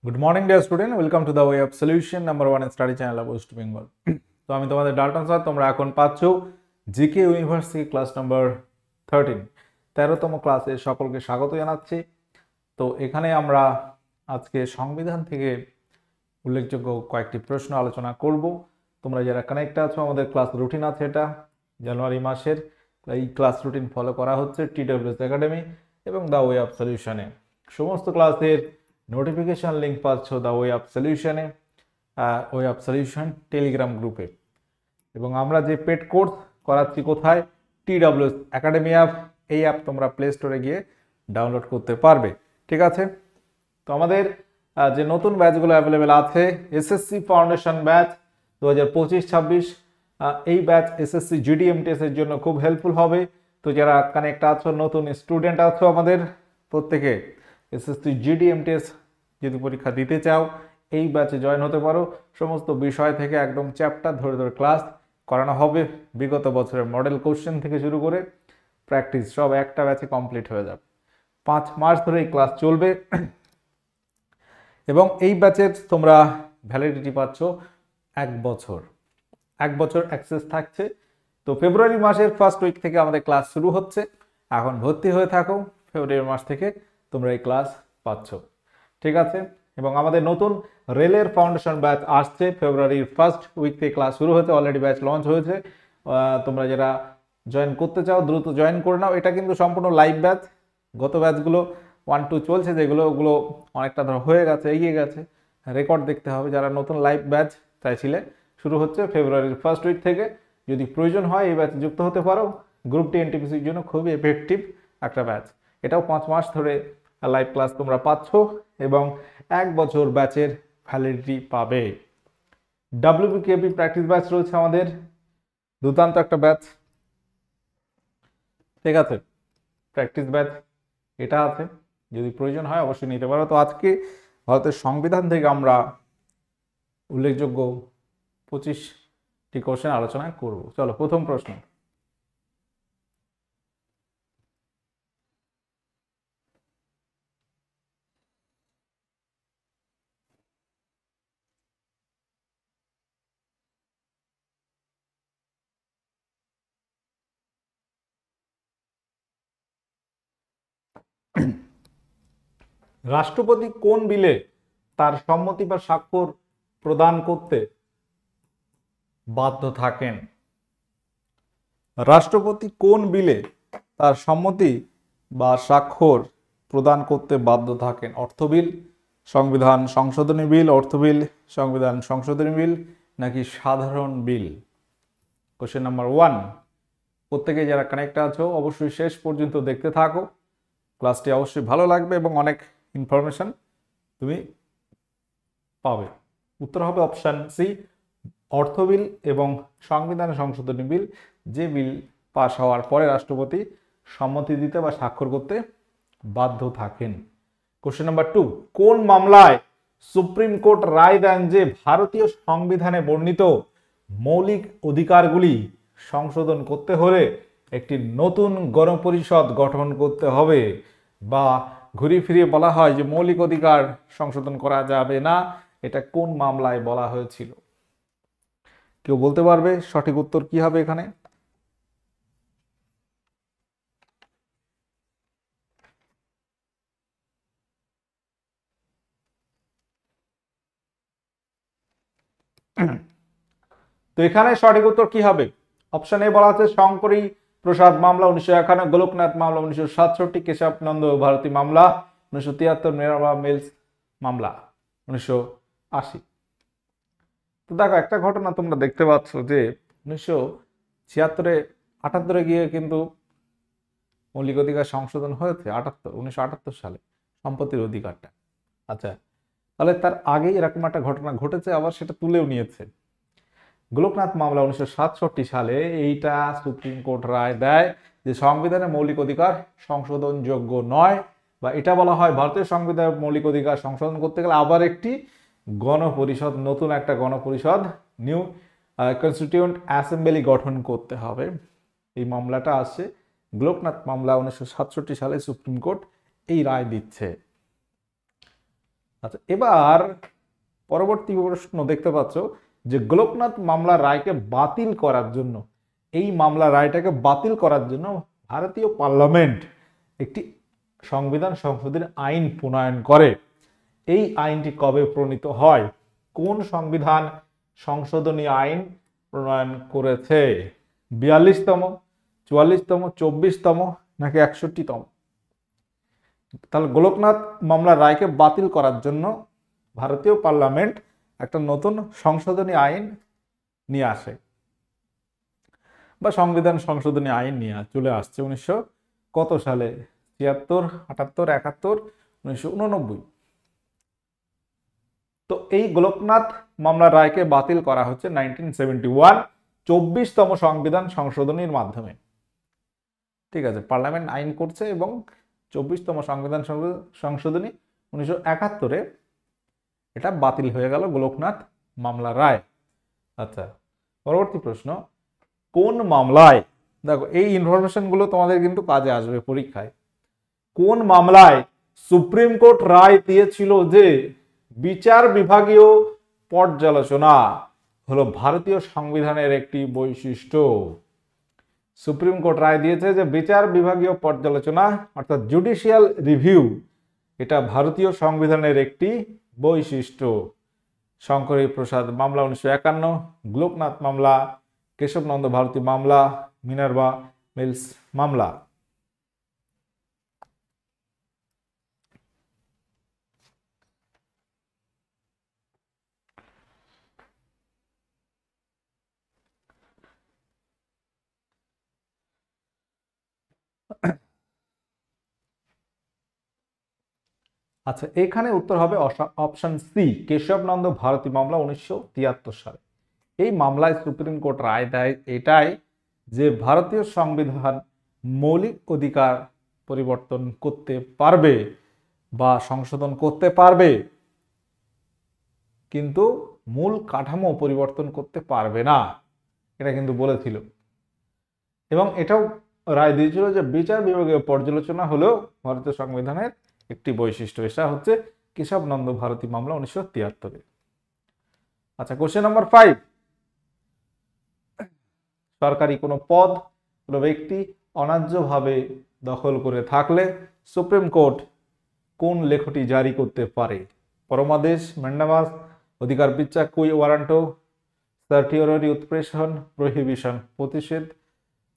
Good morning dear student, welcome to the way of solution number 1 study channel of West Bengal. তো আমি তোমাদের Dalton sir. তোমরা এখন পাচ্ছ জিকে ইউনিভার্সিটি ক্লাস নাম্বার 13তম ক্লাসে সকলকে স্বাগত জানাচ্ছি। তো এখানে আমরা আজকে সংবিধান থেকে উল্লেখযোগ্য কয়েকটি প্রশ্ন আলোচনা করব। তোমরা যারা কানেক্ট আছো, আমাদের ক্লাস রুটিন আছে, এটা জানুয়ারি মাসের এই ক্লাস রুটিন ফলো করা হচ্ছে TWS একাডেমি এবং দ্য ওয়ে অফ সলিউশনে। সমস্ত ক্লাসের নোটিফিকেশন লিঙ্ক পাচ্ছ দ্য ওয়ে অফ সলিউশনে, ওয়ে অফ সলিউশন টেলিগ্রাম গ্রুপে। এবং আমরা যে পেড কোর্স করাচ্ছি কোথায়, TWS একাডেমি অ্যাপ। এই অ্যাপ তোমরা প্লে স্টোরে গিয়ে ডাউনলোড করতে পারবে, ঠিক আছে। তো আমাদের যে নতুন ব্যাচগুলো অ্যাভেলেবেল আছে, এসএসসি ফাউন্ডেশন ব্যাচ 2025-26, এই ব্যাচ এসএসসি GDMTS এর জন্য খুব হেল্পফুল হবে। তো যারা কানেক্ট আছো, নতুন স্টুডেন্ট আছো, আমাদের প্রত্যেকে এসএসসি GDMTS যদি পরীক্ষা দিতে চাও, এই ব্যাচে জয়েন হতে পারো। সমস্ত বিষয় থেকে একদম চ্যাপ্টার ধরে ধরে ক্লাস করানো হবে। বিগত বছরের মডেল কোশ্চেন থেকে শুরু করে প্র্যাকটিস সব একটা ব্যাচে কমপ্লিট হয়ে যাবে। 5 মাস ধরে এই ক্লাস চলবে এবং এই ব্যাচের তোমরা ভ্যালিডিটি পাচ্ছ 1 বছর। 1 বছর অ্যাক্সেস থাকছে। তো ফেব্রুয়ারি মাসের ফার্স্ট উইক থেকে আমাদের ক্লাস শুরু হচ্ছে। এখন ভর্তি হয়ে থাকো, ফেব্রুয়ারি মাস থেকে তোমরা এই ক্লাস পাচ্ছ, ঠিক আছে। এবং আমাদের নতুন রেলের ফাউন্ডেশন ব্যাচ আসছে ফেব্রুয়ারির ফার্স্ট উইক থেকে ক্লাস শুরু হচ্ছে। অলরেডি ব্যাচ লঞ্চ হয়েছে। তোমরা যারা জয়েন করতে চাও দ্রুত জয়েন করে নাও। এটা কিন্তু সম্পূর্ণ লাইভ ব্যাচ। গত ব্যাচগুলো 1-2 চলছে, যেগুলো ওগুলো অনেকটা ধর হয়ে গেছে, এগিয়ে গেছে, রেকর্ড দেখতে হবে। যারা নতুন লাইভ ব্যাচ চাইছিলে, শুরু হচ্ছে ফেব্রুয়ারির ফার্স্ট উইক থেকে। যদি প্রয়োজন হয় এই ব্যাচে যুক্ত হতে পারো। গ্রুপ ডি এনটিপিসির জন্য খুবই এফেক্টিভ একটা ব্যাচ। এটাও 5 মাস ধরে লাইভ ক্লাস তোমরা পাচ্ছ এবং 1 বছর ব্যাচের ভ্যালিডিটি পাবে। WBKB প্র্যাকটিস ব্যাচ রয়েছে আমাদের, দুর্দান্ত একটা ব্যাচ, ঠিক আছে। প্র্যাকটিস ব্যাচ এটা আছে, যদি প্রয়োজন হয় অবশ্যই নিতে পারো। তো আজকে ভারতের সংবিধান থেকে আমরা উল্লেখযোগ্য 25টি কোশ্চেন আলোচনা করব। চলো, প্রথম প্রশ্ন। রাষ্ট্রপতি কোন বিলে তার সম্মতি বা স্বাক্ষর প্রদান করতে বাধ্য থাকেন? রাষ্ট্রপতি কোন বিলে তার সম্মতি বা স্বাক্ষর প্রদান করতে বাধ্য থাকেন? অর্থ বিল, সংবিধান সংশোধনী বিল, অর্থ বিল, সংবিধান সংশোধনী বিল, নাকি সাধারণ বিল? Question number 1। প্রত্যেকে যারা কানেক্ট আছো অবশ্যই শেষ পর্যন্ত দেখতে থাকো। ক্লাসটি অবশ্যই ভালো লাগবে এবং অনেক ইনফরমেশন তুমি পাবে। উত্তর হবে অপশান সি, অর্থ বিল এবং সংবিধান সংশোধনী বিল। যে বিল পাস হওয়ার পরে রাষ্ট্রপতি সম্মতি দিতে বা স্বাক্ষর করতে বাধ্য থাকেন। Question number 2। কোন মামলায় সুপ্রিম কোর্ট রায় দেন যে ভারতীয় সংবিধানে বর্ণিত মৌলিক অধিকারগুলি সংশোধন করতে হলে একটি নতুন গণপরিষদ গঠন করতে হবে? বা ঘুরিয়ে ফিরিয়ে বলা হয় যে মৌলিক অধিকার সংশোধন করা যাবে না, এটা কোন মামলায় বলা হয়েছিল? কেউ বলতে পারবে সঠিক উত্তর কি হবে এখানে? তো এখানে সঠিক উত্তর কি হবে? অপশন এ বলা আছে শঙ্করী প্রসাদ মামলা 1951, গোলকনাথ মামলা 1967, কেশব নন্দ ভারতী মামলা 1973, মেরাবা মিলস মামলা 1980। তো দেখো, একটা ঘটনা তোমরা দেখতে পাচ্ছ যে 1976-78 গিয়ে কিন্তু মৌলিক অধিকার সংশোধন হয়েছে 1978 সালে, সম্পত্তির অধিকারটা। আচ্ছা, তাহলে তার আগেই এরকম একটা ঘটনা ঘটেছে, আবার সেটা তুলেও নিয়েছে। গোলকনাথ মামলা 1967 সালে এইটা সুপ্রিম কোর্ট রায় দেয় যে সংবিধানের মৌলিক অধিকার সংশোধনযোগ্য নয়, বা এটা বলা হয় ভারতীয় সংবিধানের মৌলিক অধিকার সংশোধন করতে গেলে আবার একটি গণপরিষদ, নতুন একটা গণপরিষদ, নিউ কনস্টিটিউয়েন্ট অ্যাসেম্বলি গঠন করতে হবে। এই মামলাটা আসছে গোলকনাথ মামলা 1967 সালে সুপ্রিম কোর্ট এই রায় দিচ্ছে। আচ্ছা, এবার পরবর্তী প্রশ্ন দেখতে পাচ্ছ যে গোলকনাথ মামলার রায়কে বাতিল করার জন্য, এই মামলার রায়টাকে বাতিল করার জন্য ভারতীয় পার্লামেন্ট একটি সংবিধান সংশোধনী আইন প্রণয়ন করে। এই আইনটি কবে প্রণীত হয়? কোন সংবিধান সংশোধনী আইন প্রণয়ন করেছে? 42তম, 44তম, 24তম নাকি 61তম? তাহলে গোলকনাথ মামলার রায়কে বাতিল করার জন্য ভারতীয় পার্লামেন্ট একটা নতুন সংশোধনী আইন নিয়ে আসে, বা সংবিধান সংশোধনী আইন নিয়ে চলে আসছে 1900 কত সালে? 76, 78, 71, 1989। তো এই গোলকনাথ মামলার রায়কে বাতিল করা হচ্ছে 1971 24তম সংবিধান সংশোধনীর মাধ্যমে। ঠিক আছে, পার্লামেন্ট আইন করছে এবং 24তম সংবিধান সংশোধনী 1971-এ এটা বাতিল হয়ে গেল গোলকনাথ মামলার রায়। আচ্ছা, পরবর্তী প্রশ্ন, কোন মামলায়, দেখো এই ইনফরমেশন গুলো তোমাদের কিন্তু কাজে আসবে পরীক্ষায়, কোন মামলায় সুপ্রিম কোর্ট রায় দিয়েছিল যে বিচার বিভাগীয় পর্যালোচনা হলো ভারতীয় সংবিধানের একটি বৈশিষ্ট্য? সুপ্রিম কোর্ট রায় দিয়েছে যে বিচার বিভাগীয় পর্যালোচনা অর্থাৎ জুডিশিয়াল রিভিউ এটা ভারতীয় সংবিধানের একটি বৈশিষ্ট্য। শঙ্করী প্রসাদ মামলা 1951, গোলকনাথ মামলা, কেশবনন্দ ভারতী মামলা, মিনার্ভা মিলস মামলা। আচ্ছা, এখানে উত্তর হবে অপশন সি, কেশবনন্দ ভারতী মামলা 1973 সালে। এই মামলায় সুপ্রিম কোর্ট রায় দেয় এটাই যে ভারতীয় সংবিধান মৌলিক অধিকার পরিবর্তন করতে পারবে বা সংশোধন করতে পারবে, কিন্তু মূল কাঠামো পরিবর্তন করতে পারবে না, এটা কিন্তু বলেছিল। এবং এটাও রায় দিয়েছিল যে বিচার বিভাগীয় পর্যালোচনা হলেও ভারতীয় সংবিধানের একটি বৈশিষ্ট্য। এটা হচ্ছে কেশবনন্দ ভারতী মামলা 1973-এ। আচ্ছা, কোশ্চেন নাম্বার 5, সরকারি কোনো পদ কোনো ব্যক্তি অন্যায্যভাবে দখল করে থাকলে সুপ্রিম কোর্ট কোন লেখটি জারি করতে পারে? পরমাদেশ, ম্যান্ডামাস, অধিকার পিচ্ছা, কুই ওয়ারান্টো, সার্টিওরারি উৎপ্রেষণ, প্রহিবিশন প্রতিষেধ,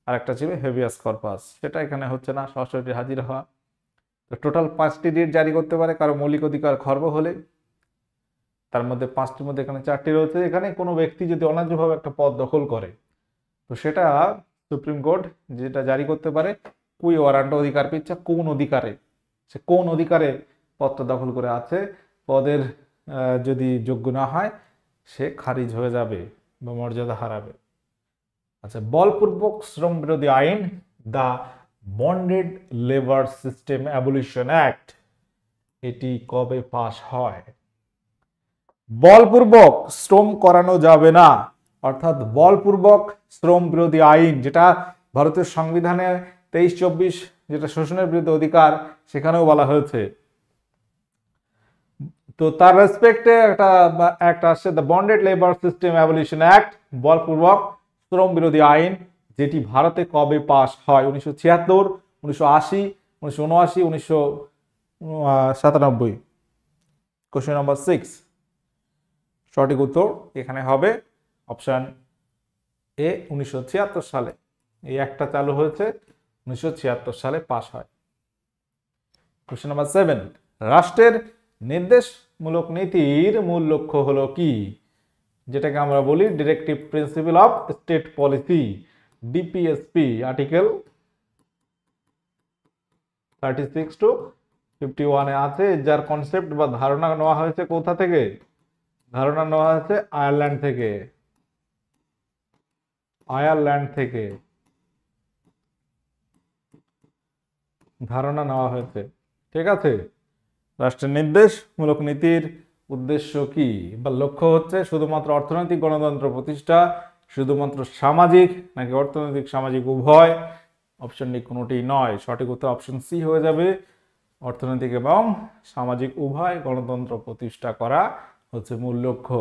আর একটা ছিল হেভিয়াস কর্পাস। সেটা এখানে হচ্ছে না, সরাসরি হাজির হওয়া। তো টোটাল 5টি রিট জারি করতে পারে কারো মৌলিক অধিকার খর্ব হলে। তার মধ্যে 5টির মধ্যে এখানে 4টি রয়েছে। এখানে কোনো ব্যক্তি যদি অন্যায্যভাবে একটা পদ দখল করে তো সেটা সুপ্রিম কোর্ট যেটা জারি করতে পারে কুই ওয়ারান্ট, অধিকার পিচ্ছা, কোন অধিকারে, সে কোন অধিকারে পদটা দখল করে আছে, পদের যদি যোগ্য না হয় সে খারিজ হয়ে যাবে বা মর্যাদা হারাবে। আচ্ছা, বলপূর্বক শ্রম বিরোধী আইন, the bonded labour system abolition act, এটি কবে পাস হয়? বলপূর্বক শ্রম করানো যাবে না, অর্থাৎ বলপূর্বক শ্রম বিরোধী আইন যেটা ভারতের সংবিধানে 23-24 যেটা শোষণের বিরুদ্ধে অধিকার, সেখানেও বলা হয়েছে। তো তার রেসপেক্টে একটা আসছে the bonded labour system abolition act, বলপূর্বক শ্রম বিরোধী আইন, যেটি ভারতে কবে পাস হয়? 1976, 1980, 1979, 1997। কোশ্চেন নাম্বার 6, সঠিক উত্তর এখানে হবে অপশন এ, 1976 সালে এই একটা চালু হয়েছে, 1976 সালে পাস হয়। কোশ্চেন নাম্বার 7, রাষ্ট্রের নির্দেশমূলক নীতির মূল লক্ষ্য হলো কি? যেটাকে আমরা বলি directive principal of state policy, DPSP, article 36 to 51 আছে, যার কনসেপ্ট বা ধারণা নেওয়া হয়েছে কোথা থেকে? ধারণা নেওয়া হয়েছে আয়ারল্যান্ড থেকে, ধারণা নেওয়া হয়েছে। ঠিক আছে, রাষ্ট্রের নির্দেশমূলক নীতির উদ্দেশ্য কি বা লক্ষ্য হচ্ছে শুধুমাত্র অর্থনৈতিক গণতন্ত্র প্রতিষ্ঠা, শুধুমাত্র সামাজিক নাকি অর্থনৈতিক সামাজিক উভয়? অপশন ডি কোনোটি নয়, সঠিক উত্তর অপশন সি হয়ে যাবে। অর্থনৈতিক এবং সামাজিক উভয় গণতন্ত্র প্রতিষ্ঠা করা হচ্ছে মূল লক্ষ্য।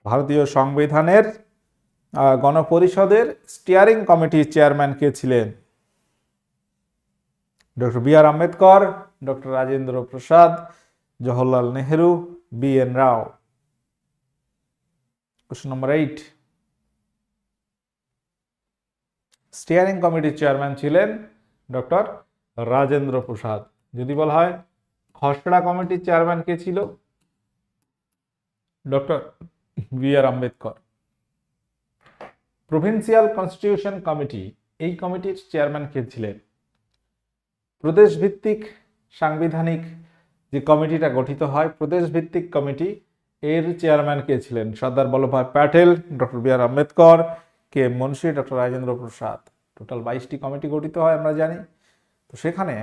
ভারতীয় সংবিধানের গণপরিষদের স্টিয়ারিং কমিটির চেয়ারম্যান কে ছিলেন? Doctor B R Ambedkar, doctor Rajendra প্রসাদ, জওহরলাল নেহেরু, বি এন রাও। কোশ্চেন নম্বর 8, স্টিয়ারিং কমিটির চেয়ারম্যান ছিলেন ডক্টর রাজেন্দ্র প্রসাদ। যদি বলা হয় খসড়া কমিটির চেয়ারম্যান কে ছিল? Doctor B R Ambedkar. Provincial constitution committee, এই কমিটির চেয়ারম্যান কে ছিলেন? প্রদেশ ভিত্তিক সাংবিধানিক যে কমিটিটা গঠিত হয়, প্রদেশ ভিত্তিক কমিটি, এর চেয়ারম্যান কে ছিলেন? Sardar Vallabhbhai Patel, doctor B R Ambedkar, K M Munshi, doctor Rajendra Prasad. Total 22টি কমিটি গঠিত হয় আমরা জানি। তো সেখানে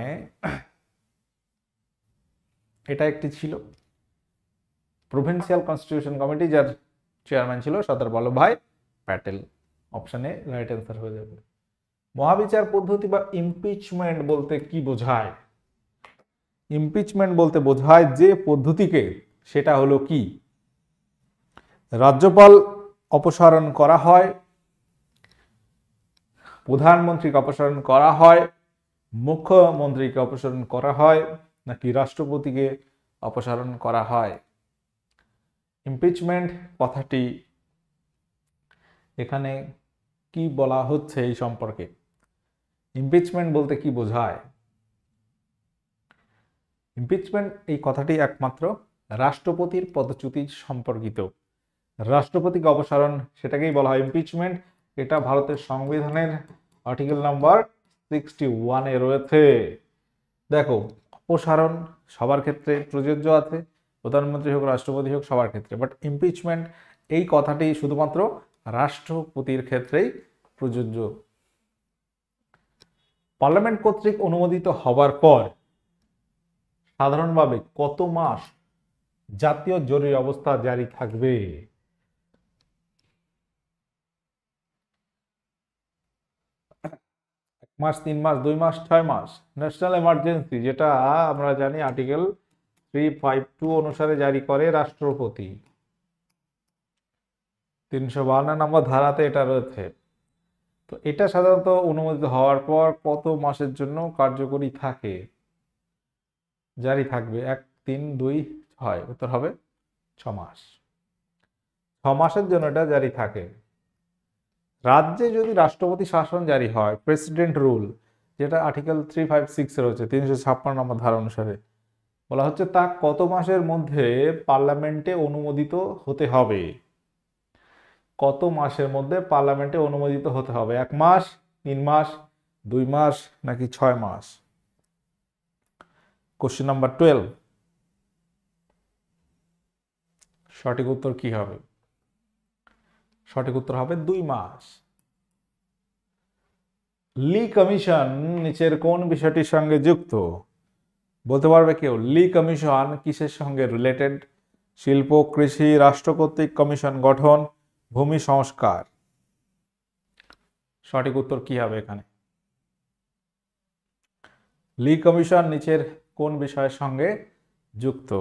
এটা একটি ছিল প্রভিন্সিয়াল কনস্টিটিউশন কমিটি, যার চেয়ারম্যান ছিল সর্দার বল্লভভাই প্যাটেল। অপশনে রাইট অ্যান্সার হয়ে যাবে। মহাবিচার পদ্ধতি বা ইমপিচমেন্ট বলতে কি বোঝায়? ইমপিচমেন্ট বলতে বোঝায় যে পদ্ধতিকে, সেটা হলো কি, রাজ্যপাল অপসারণ করা হয়, প্রধানমন্ত্রীকে অপসারণ করা হয়, মুখ্যমন্ত্রীকে অপসারণ করা হয়, নাকি রাষ্ট্রপতিকে অপসারণ করা হয়। ইমপিচমেন্ট কথাটি এখানে কি বলা হচ্ছে এই সম্পর্কে? ইমপিচমেন্ট বলতে কি বোঝায়? ইমপিচমেন্ট এই কথাটি একমাত্র রাষ্ট্রপতির পদচ্যুতি সম্পর্কিত। রাষ্ট্রপতিকে অপসারণ, সেটাকেই বলা হয় ইমপিচমেন্ট। এটা ভারতের সংবিধানের আর্টিকেল নাম্বার 61-এ রয়েছে। দেখো, অপসারণ সবার ক্ষেত্রে প্রযোজ্য আছে, প্রধানমন্ত্রী হোক, রাষ্ট্রপতি হোক, সবার ক্ষেত্রে। বাট ইমপিচমেন্ট এই কথাটি শুধুমাত্র রাষ্ট্রপতির ক্ষেত্রেই প্রযোজ্য। পার্লামেন্ট কর্তৃক অনুমোদিত হবার পর সাধারণভাবে কত মাস জাতীয় জরুরি অবস্থা জারি থাকবে? 1 মাস, 3 মাস, 2 মাস, 6 মাস? ন্যাশনাল এমার্জেন্সি, যেটা আমরা জানি আর্টিকেল 352 অনুসারে জারি করে রাষ্ট্রপতি। 352 নম্বর ধারাতে এটা রয়েছে। তো এটা সাধারণত অনুমোদিত হওয়ার পর কত মাসের জন্য কার্যকরী থাকে, জারি থাকবে? 1, 3, 2, 6। উত্তর হবে 6 মাস। 6 মাসের জন্য এটা জারি থাকে। রাজ্যে যদি রাষ্ট্রপতি শাসন জারি হয়, প্রেসিডেন্ট রুল, যেটা আর্টিকেল 356 রয়েছে 356 নম্বর ধারা অনুসারে, বলা হচ্ছে তা কত মাসের মধ্যে পার্লামেন্টে অনুমোদিত হতে হবে? কত মাসের মধ্যে পার্লামেন্টে অনুমোদিত হতে হবে? 1 মাস, 3 মাস, 2 মাস, নাকি 6 মাস? কোশ্চেন নাম্বার 12, সঠিক উত্তর কি হবে? সঠিক উত্তর হবে 2 মাস। লি কমিশন নিচের কোন বিষয়টির সঙ্গে যুক্ত? বলতে পারবে কেউ? লি কমিশন কিসের সঙ্গে রিলেটেড? শিল্প, কৃষি, রাষ্ট্র কর্তৃক কমিশন গঠন, ভূমি সংস্কার। সঠিক উত্তর কি হবে এখানে? লি কমিশন নিচের কোন বিষয়ের সঙ্গে যুক্ত?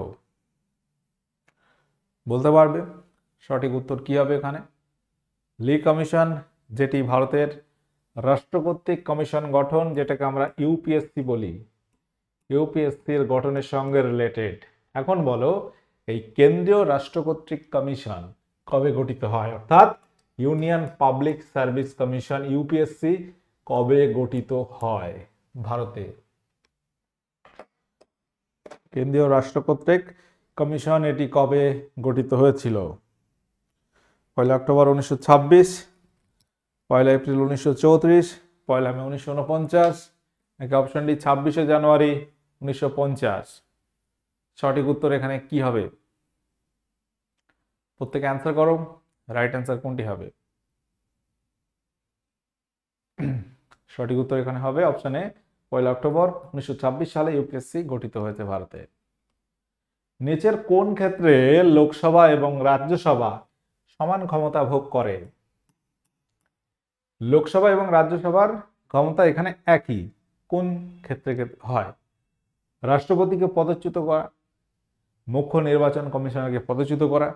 বলতে পারবে? সঠিক উত্তর কি হবে এখানে? লি কমিশন, যেটি ভারতের রাষ্ট্র কর্তৃক কমিশন গঠন, যেটাকে আমরা ইউপিএসসি বলি, ইউপিএসসির গঠনের সঙ্গে রিলেটেড। এখন বলো, এই কেন্দ্রীয় রাষ্ট্র কর্তৃক কমিশন কবে গঠিত হয়? অর্থাৎ union public service commission, UPSC, কবে গঠিত হয় ভারতে? কেন্দ্রীয় রাষ্ট্র কর্তৃক কমিশন এটি কবে গঠিত হয়েছিল? 1 অক্টোবর 1926, 1 এপ্রিল 1934, 1 মে 1949, নাকি অপশন ডি 26শে জানুয়ারি 1950? সঠিক উত্তর এখানে কি হবে? প্রত্যেকে অ্যান্সার করো, রাইট অ্যান্সার কোনটি হবে? সঠিক উত্তর এখানে হবে অপশনে 1 অক্টোবর 1926 সালে ইউপিএসসি গঠিত হয়েছে ভারতে। নিচের কোন ক্ষেত্রে লোকসভা এবং রাজ্যসভা সমান ক্ষমতা ভোগ করে? লোকসভা এবং রাজ্যসভার ক্ষমতা এখানে একই, কোন ক্ষেত্রে হয়? রাষ্ট্রপতিকে পদচ্যুত করা, মুখ্য নির্বাচন কমিশনারকে পদচ্যুত করা,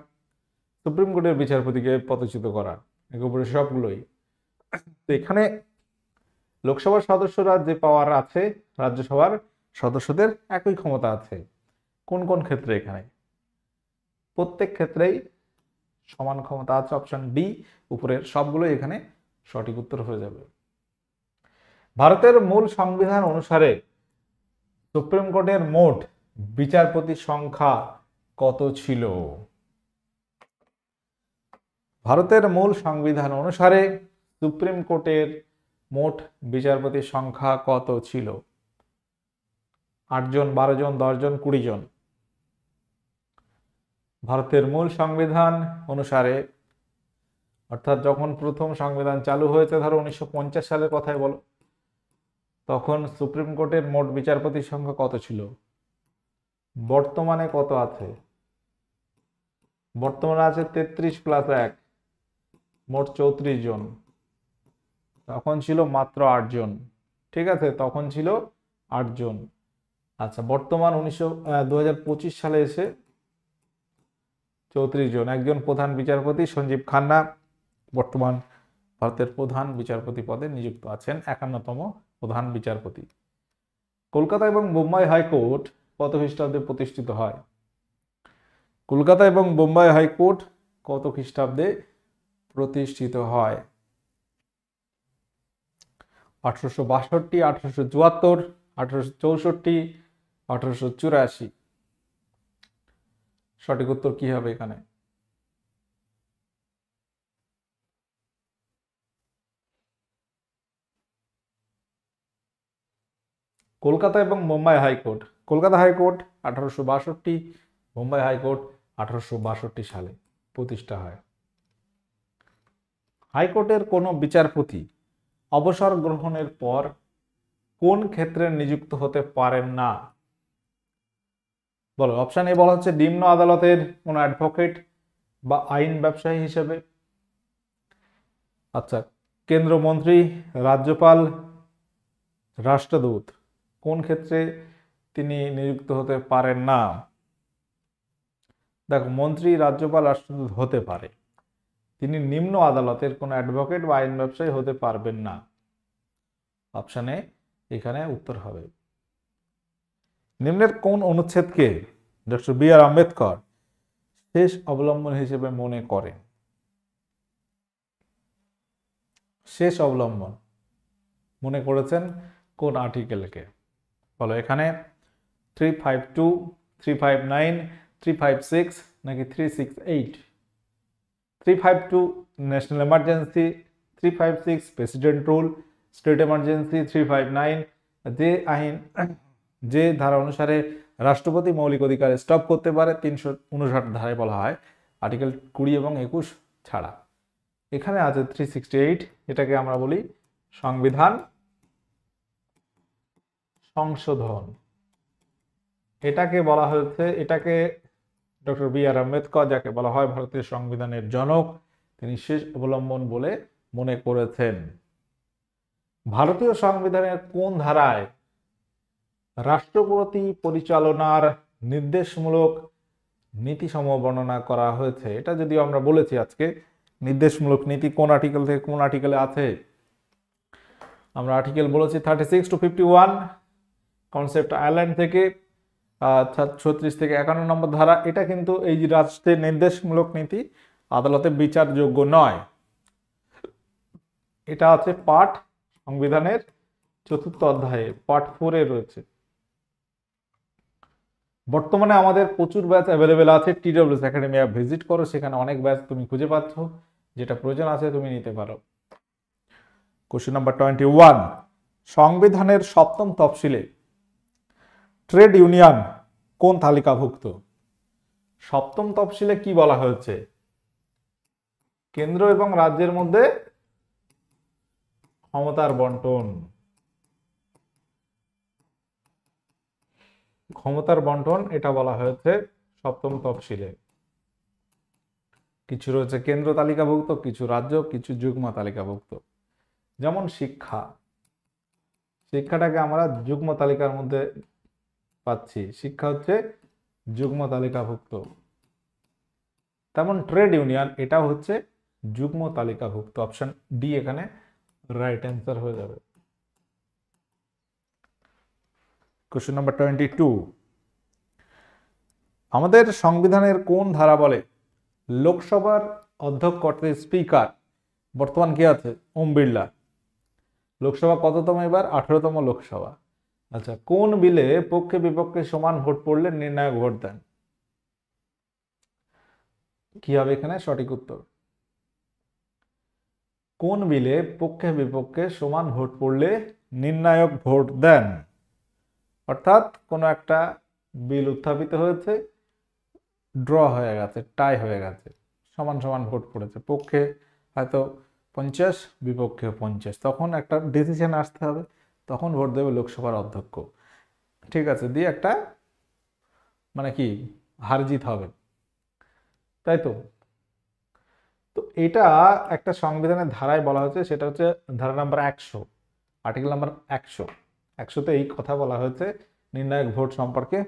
সুপ্রিম কোর্টের বিচারপতিকে পদচ্যুত করা, একেবারে সবগুলোই। তো এখানে লোকসভার সদস্যরা যে পাওয়ার আছে, রাজ্যসভার সদস্যদের একই ক্ষমতা আছে। কোন কোন ক্ষেত্রে? এখানে প্রত্যেক ক্ষেত্রেই সমান ক্ষমতা আছে। অপশন ডি, উপরের সবগুলো এখানে সঠিক উত্তর হয়ে যাবে। ভারতের মূল সংবিধান অনুসারে সুপ্রিম কোর্টের মোট বিচারপতির সংখ্যা কত ছিল? ভারতের মূল সংবিধান অনুসারে সুপ্রিম কোর্টের মোট বিচারপতির সংখ্যা কত ছিল? 8 জন, 12 জন, 10 জন, 20 জন? ভারতের মূল সংবিধান অনুসারে, অর্থাৎ যখন প্রথম সংবিধান চালু হয়েছে, ধরো 1950 সালের কথাই বলো, তখন সুপ্রিম কোর্টের মোট বিচারপতির সংখ্যা কত ছিল? বর্তমানে কত আছে? বর্তমানে আছে 33 + 1, মোট 34 জন। তখন ছিল মাত্র 8 জন। ঠিক আছে, তখন ছিল 8 জন। আচ্ছা, বর্তমান 2025 সালে এসে 34 জন। একজন প্রধান বিচারপতি সঞ্জীব খান্না বর্তমান ভারতের প্রধান বিচারপতি পদে নিযুক্ত আছেন, 51তম প্রধান বিচারপতি। কলকাতা এবং বোম্বাই হাইকোর্ট কত খ্রিস্টাব্দে প্রতিষ্ঠিত হয়? কলকাতা এবং বোম্বাই হাইকোর্ট কত খ্রিস্টাব্দে প্রতিষ্ঠিত হয়? 1862, 1874, 1864, 1884? সঠিক উত্তর কি হবে এখানে? কলকাতা এবং Bombay high court. Kolkata high court 1862, Bombay high court 1862 সালে প্রতিষ্ঠা হয়। হাইকোর্টের কোনো বিচারপতি অবসর গ্রহণের পর কোন ক্ষেত্রে নিযুক্ত হতে পারেন না? বলো। অপশন এ বলা হচ্ছে নিম্ন আদালতের কোনো অ্যাডভোকেট বা আইন ব্যবসায়ী হিসেবে। আচ্ছা, কেন্দ্রমন্ত্রী, রাজ্যপাল, রাষ্ট্রদূত, কোন ক্ষেত্রে তিনি নিযুক্ত হতে পারেন না? দেখো, মন্ত্রী, রাজ্যপাল, রাষ্ট্রদূত হতে পারে, তিনি নিম্ন আদালতের কোনো অ্যাডভোকেট বা আইন ব্যবসায়ী হতে পারবেন না। অপশনে এখানে উত্তর হবে। নিম্নের কোন অনুচ্ছেদকে ডক্টর বি.আর. আম্বেদকর শেষ অবলম্বন হিসেবে মনে করেন? শেষ অবলম্বন মনে করেছেন কোন আর্টিকেলকে? বলো। এখানে 352, 359, 356 নাকি 368? 352 national emergency, 356 president rule, state emergency, 359 যে ধারা অনুসারে রাষ্ট্রপতি মৌলিক অধিকার স্টপ করতে পারে, 359 ধারায় বলা হয়, আর্টিকেল 20 এবং 21 ছাড়া। এখানে আছে 368, এটাকে আমরা বলি সংবিধান সংশোধন। এটাকে বলা হয়েছে, এটাকে ডক্টর বি.আর. আম্বেদকর, যাকে বলা হয় ভারতীয় সংবিধানের জনক, তিনি শেষ অবলম্বন বলে মনে করেছেন। ভারতীয় সংবিধানের কোন ধারায় রাষ্ট্রপতি পরিচালনার নির্দেশমূলক নীতিসমূহ বর্ণনা করা হয়েছে? এটা যদিও আমরা বলেছি আজকে, নির্দেশমূলক নীতি কোন আর্টিকেল থেকে কোন আর্টিকেলে আছে। আমরা আর্টিকেল বলেছি 36 to 51, কনসেপ্ট আয়ারল্যান্ড থেকে 36 থেকে 51 নম্বর ধারা। এটা কিন্তু এই যে রাষ্ট্রের নির্দেশমূলক নীতি আদালতে বিচারযোগ্য নয়। এটা আছে পার্ট সংবিধানের 4th অধ্যায়ে, পার্ট 4 এ রয়েছে। বর্তমানে আমাদের প্রচুর ব্যাচ অ্যাভেলেবেল আছে, TWS একাডেমি অ্যাপ ভিজিট করো, সেখানে অনেক ব্যাচ তুমি খুঁজে পাচ্ছ, যেটা প্রয়োজন আছে তুমি নিতে পারো। কোশ্চেন নাম্বার 21, সংবিধানের 7ম তফসিলে ট্রেড ইউনিয়ন কোন তালিকাভুক্ত? 7ম তফসিলে কি বলা হয়েছে? কেন্দ্র এবং রাজ্যের মধ্যে ক্ষমতার বন্টন। ক্ষমতার বন্টন এটা বলা হয়েছে 7ম তফসিলে। কিছু রয়েছে কেন্দ্র তালিকাভুক্ত, কিছু রাজ্য, কিছু যুগ্ম তালিকাভুক্ত। যেমন শিক্ষাটাকে আমরা যুগ্ম তালিকার মধ্যে পাচ্ছি, শিক্ষা হচ্ছে যুগ্ম তালিকাভুক্ত। তেমন ট্রেড ইউনিয়ন এটাও হচ্ছে যুগ্ম তালিকাভুক্ত। অপশন ডি এখানে রাইট অ্যান্সার হয়ে যাবে। কোশ্চেন নাম্বার 22, আমাদের সংবিধানের কোন ধারা বলে লোকসভার অধ্যক্ষ অর্থাৎ স্পিকার বর্তমান কি আছে? ওম বিড়লা। লোকসভা কততম এবার? 18তম লোকসভা। আচ্ছা, কোন বিলে পক্ষে বিপক্ষে সমান ভোট পড়লে নির্ণায়ক ভোট দেন? কি হবে এখানে সঠিক উত্তর? কোন বিলে পক্ষে বিপক্ষে সমান ভোট পড়লে নির্ণায়ক ভোট দেন? অর্থাৎ কোনো একটা বিল উত্থাপিত হয়েছে, ড্র হয়ে গেছে, টাই হয়ে গেছে, সমান সমান ভোট পড়েছে, পক্ষে হয়তো 50 বিপক্ষে 50, তখন একটা ডিসিশন আসতে হবে, তখন ভোট দেবে লোকসভার অধ্যক্ষ। ঠিক আছে, দিয়ে একটা মানে কি হার জিত হবে, তাই তো? তো এটা একটা সংবিধানের ধারায় বলা হয়েছে, সেটা হচ্ছে ধারা নাম্বার 100, আর্টিকেল নাম্বার 100তে এই কথা বলা হয়েছে নির্ণায়ক ভোট সম্পর্কে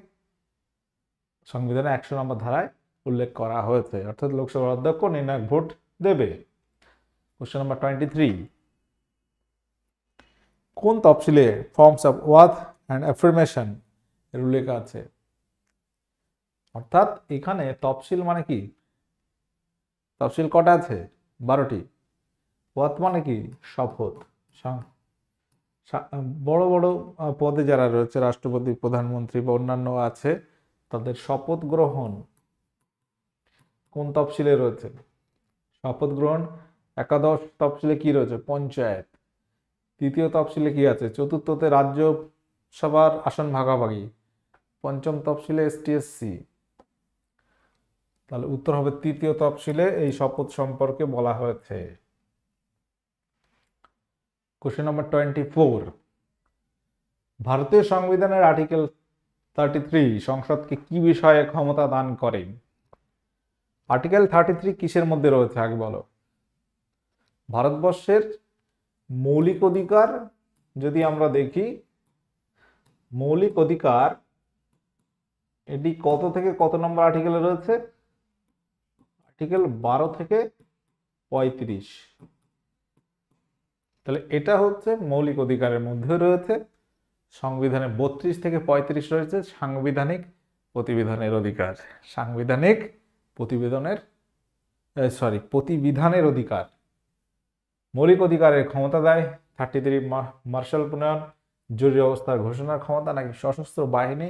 সংবিধানের 100 নম্বর ধারায় উল্লেখ করা হয়েছে, অর্থাৎ লোকসভার অধ্যক্ষ নির্ণায়ক ভোট দেবে। কোশ্চেন নাম্বার 23, কোন তফসিলে forms of oath and affirmation এর উল্লেখ আছে? অর্থাৎ এখানে তফসিল মানে কি? তফসিল কটা আছে? 12টি। ওয়াথ মানে কি? শপথ। বড় বড় পদে যারা রয়েছে, রাষ্ট্রপতি, প্রধানমন্ত্রী বা অন্যান্য আছে, তাদের শপথ গ্রহণ কোন তফসিলে রয়েছে? শপথ গ্রহণ। একাদশ তফসিলে কি রয়েছে? পঞ্চায়েত। তৃতীয় তফসিলে কি আছে? চতুর্থতে রাজ্যসভার আসন ভাগাভাগি। পঞ্চম তফসিলে ST/SC। তাহলে উত্তর হবে তৃতীয় তফসিলে এই শপথ সম্পর্কে বলা হয়েছে। কোশ্চেন নাম্বার 24, ভারতীয় সংবিধানের আর্টিকেল 33 সংসদকে কি বিষয়ে ক্ষমতা দান করে? আর্টিকেল 33 কিসের মধ্যে রয়েছে আগে বলো? ভারতবর্ষের মৌলিক অধিকার যদি আমরা দেখি, মৌলিক অধিকার এটি কত থেকে কত নম্বর আর্টিকেলে রয়েছে? আর্টিকেল 12 থেকে 35। তাহলে এটা হচ্ছে মৌলিক অধিকারের মধ্যে রয়েছে। সংবিধানে 32 থেকে 35 রয়েছে সাংবিধানিক প্রতিবিধানের অধিকার। সাংবিধানিক প্রতিবিধানের অধিকার। মৌলিক অধিকারের ক্ষমতা দেয় 33 মার্শাল প্রণয়ন, জরুরি অবস্থার ঘোষণার ক্ষমতা, নাকি সশস্ত্র বাহিনী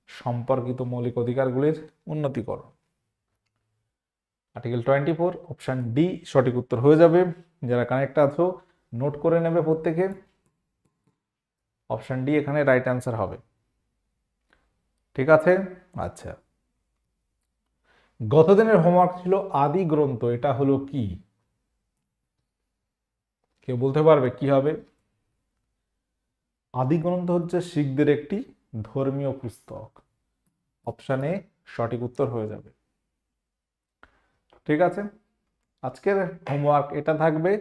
সম্পর্কিত মৌলিক অধিকারগুলির উন্নতিকরণ। আর্টিকেল 24 অপশন ডি সঠিক উত্তর হয়ে যাবে। যারা কানেক্ট আছো নোট করে নেবে প্রত্যেকে, অপশন ডি এখানে রাইট অ্যান্সার হবে। ঠিক আছে। আচ্ছা, গতদিনের হোমওয়ার্ক ছিল আদি গ্রন্থ, এটা হলো কি? কেউ বলতে পারবে কি হবে? আদি গ্রন্থ হচ্ছে শিখদের একটি ধর্মীয় পুস্তক। অপশন এ সঠিক উত্তর হয়ে যাবে। ঠিক আছে, আজকের হোমওয়ার্ক এটা থাকবে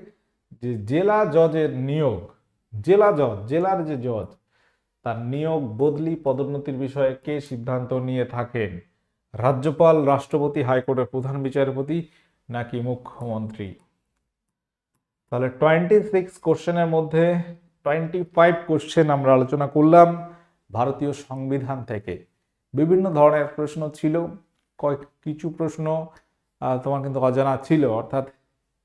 যে জেলা জজের নিয়োগ, জেলার যে জজ তার নিয়োগ, বদলি, পদোন্নতির বিষয়ে কে সিদ্ধান্ত নিয়ে থাকেন? রাজ্যপাল, রাষ্ট্রপতি, হাইকোর্টের প্রধান বিচারপতি, নাকি মুখ্যমন্ত্রী? তাহলে 26 কোশ্চেনের মধ্যে 25 কোশ্চেন আমরা আলোচনা করলাম ভারতীয় সংবিধান থেকে। বিভিন্ন ধরনের প্রশ্ন ছিল, কিছু প্রশ্ন তোমার কিন্তু অজানা ছিল, অর্থাৎ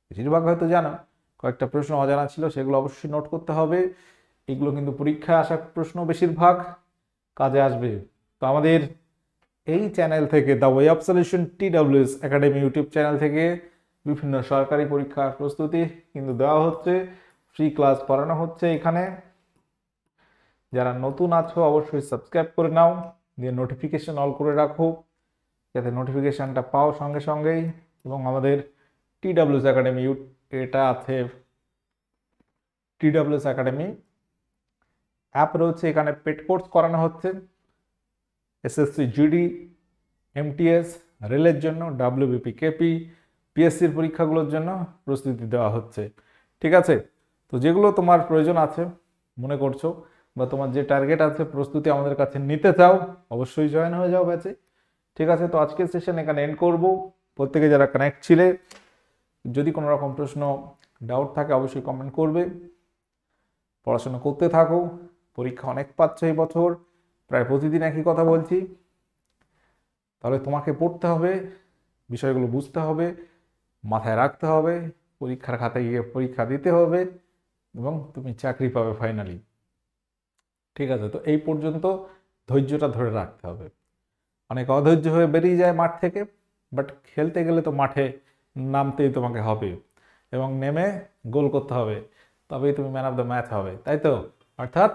বেশিরভাগ হয়তো জানো, কয়েকটা প্রশ্ন অজানা ছিল, সেগুলো অবশ্যই নোট করতে হবে। এগুলো কিন্তু পরীক্ষায় আসা প্রশ্ন বেশিরভাগ কাজে আসবে। তো আমাদের এই চ্যানেল থেকে the way of solution TWS academy YouTube channel থেকে বিভিন্ন সরকারি পরীক্ষার প্রস্তুতি কিন্তু দেওয়া হচ্ছে, ফ্রি ক্লাস করানো হচ্ছে এখানে। যারা নতুন আছো অবশ্যই সাবস্ক্রাইব করে নাও, দিয়ে নোটিফিকেশন অল করে রাখো যাতে নোটিফিকেশনটা পাও সঙ্গে সঙ্গেই। এবং আমাদের TWS একাডেমি এটা আছে, TWS একাডেমি অ্যাপ রয়েছে, এখানে পেড কোর্স করানো হচ্ছে SSC GD, MTS, রেলের জন্য, WBP KP, PSCর পরীক্ষাগুলোর জন্য প্রস্তুতি দেওয়া হচ্ছে। ঠিক আছে, তো যেগুলো তোমার প্রয়োজন আছে মনে করছো বা তোমার যে টার্গেট আছে প্রস্তুতি আমাদের কাছে নিতে চাও, অবশ্যই জয়েন হয়ে যাও ব্যাচে। ঠিক আছে, তো আজকের সেশন এখানে এন্ড করব। প্রত্যেকে যারা কানেক্ট ছিলে, যদি কোনো রকম প্রশ্ন ডাউট থাকে অবশ্যই কমেন্ট করবে। পড়াশোনা করতে থাকো, পরীক্ষা অনেক পাচ্ছ এই বছর, প্রায় প্রতিদিন একই কথা বলছি। তাহলে তোমাকে পড়তে হবে, বিষয়গুলো বুঝতে হবে, মাথায় রাখতে হবে, পরীক্ষার খাতায় গিয়ে পরীক্ষা দিতে হবে এবং তুমি চাকরি পাবে ফাইনালি। ঠিক আছে, তো এই পর্যন্ত ধৈর্যটা ধরে রাখতে হবে। অনেক অধৈর্য হয়ে বেরিয়ে যায় মাঠ থেকে, বাট খেলতে গেলে তো মাঠে নামতেই তোমাকে হবে এবং নেমে গোল করতে হবে, তবেই তুমি ম্যান অফ দ্য ম্যাচ হবে, তাই তো? অর্থাৎ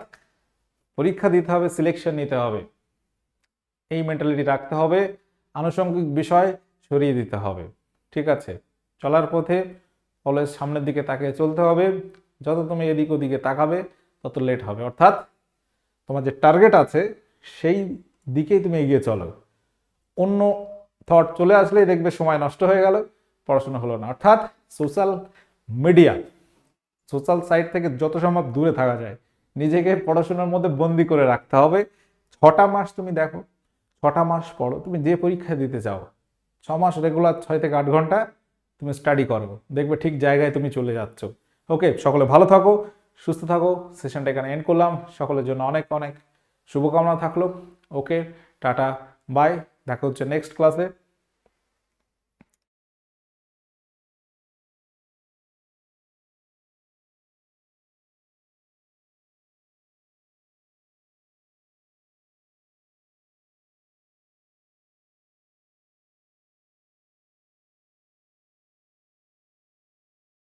পরীক্ষা দিতে হবে, সিলেকশন নিতে হবে, এই মেন্টালিটি রাখতে হবে, আনুষঙ্গিক বিষয় সরিয়ে দিতে হবে। ঠিক আছে, চলার পথে অলওয়েজ সামনের দিকে তাকিয়ে চলতে হবে। যত তুমি এদিক ওদিকে তাকাবে তত লেট হবে, অর্থাৎ তোমার যে টার্গেট আছে সেই দিকেই তুমি এগিয়ে চলো। অন্য থট চলে আসলেই দেখবে সময় নষ্ট হয়ে গেল, পড়াশোনা হলো না। অর্থাৎ সোশ্যাল মিডিয়া, সোশ্যাল সাইট থেকে যত সম্ভব দূরে থাকা যায়, নিজেকে পড়াশোনার মধ্যে বন্দি করে রাখতে হবে। 6টা মাস তুমি দেখো, 6টা মাস পড়ো, তুমি যে পরীক্ষা দিতে চাও 6 মাস রেগুলার 6 থেকে 8 ঘন্টা তুমি স্টাডি করো, দেখবে ঠিক জায়গায় তুমি চলে যাচ্ছ। ওকে, সকলে ভালো থাকো, সুস্থ থাকো। সেশনটা এখানে এন্ড করলাম, সকলের জন্য অনেক অনেক শুভকামনা থাকলো। ওকে, টাটা, বাই, দেখা হচ্ছে নেক্সট ক্লাসে।